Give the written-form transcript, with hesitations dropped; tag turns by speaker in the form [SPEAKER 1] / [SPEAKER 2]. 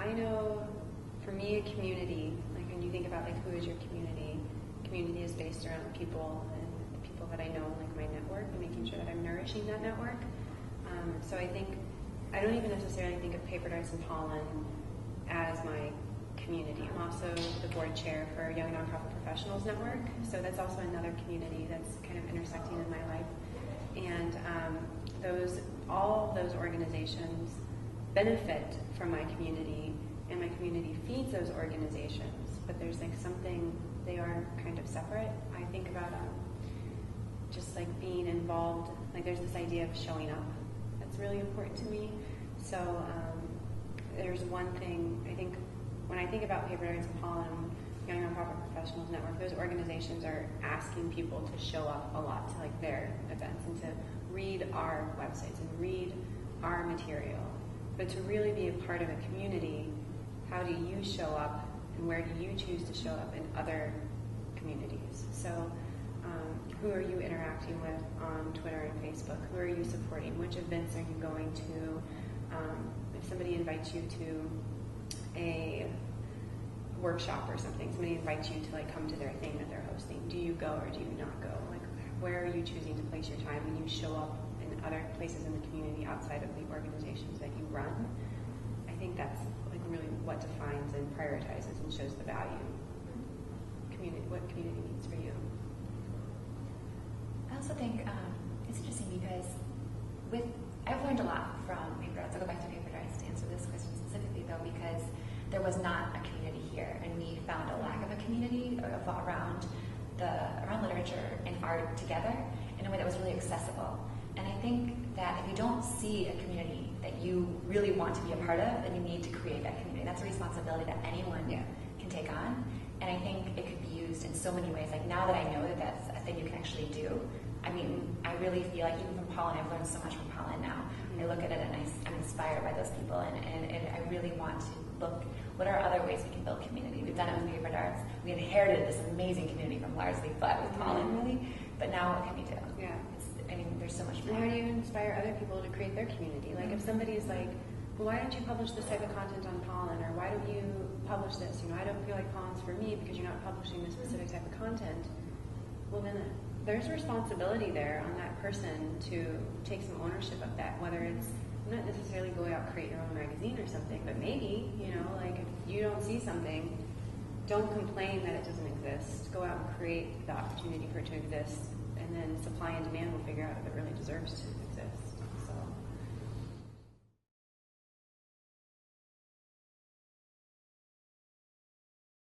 [SPEAKER 1] I know, for me, a community, like when you think about like who is your community is based around people and the people that I know, like my network, and making sure that I'm nourishing that network. So I don't even necessarily think of PaperDarts and Pollen as my community. I'm also the board chair for Young Nonprofit Professionals Network, so that's also another community that's kind of intersecting in my life. And all of those organizations benefit from my community, and my community feeds those organizations, but there's like something, they are kind of separate. I think about just like being involved, like there's this idea of showing up that's really important to me. So there's one thing, I think, when I think about PaperDarts and Pollen, Young Nonprofit Professionals Network, those organizations are asking people to show up a lot to like their events and to read our websites and read our material. But to really be a part of a community, how do you show up and where do you choose to show up in other communities? So who are you interacting with on Twitter and Facebook? Who are you supporting? Which events are you going to? If somebody invites you to a workshop or something, somebody invites you to like come to their thing that they're hosting, do you go or do you not go? Like, where are you choosing to place your time when you show up in other places in the community outside of the organizations that you run? I think that's like really what defines and prioritizes and shows the value. What community means for you.
[SPEAKER 2] I also think it's interesting because I've learned a lot from PaperDarts. I'll go back to PaperDarts to answer this question specifically, though, because there was not a community here, and we found a lack of a community around literature and art together in a way that was really accessible. And I think that if you don't see a community that you really want to be a part of, then you need to create that community. That's a responsibility that anyone can take on. And I think it could be used in so many ways. Like now that I know that that's a thing you can actually do, I mean, I really feel like even from Pollen, I've learned so much from Pollen now. I look at it and I'm inspired by those people, and I really want to look, what are other ways we can build community? We've done it with PaperDarts. We inherited this amazing community from largely Flat with Pollen, really. But now what can we do?
[SPEAKER 1] Yeah.
[SPEAKER 2] There's so much more.
[SPEAKER 1] How do you inspire other people to create their community? Like if somebody's like, well, why don't you publish this type of content on Pollen, or why don't you publish this? I don't feel like Pollen's for me because you're not publishing this specific type of content. Well, then there's responsibility there on that person to take some ownership of that, whether it's not necessarily go out and create your own magazine or something, but maybe, like if you don't see something, don't complain that it doesn't exist. Go out and create the opportunity for it to exist, and then supply and demand will figure out if it really deserves to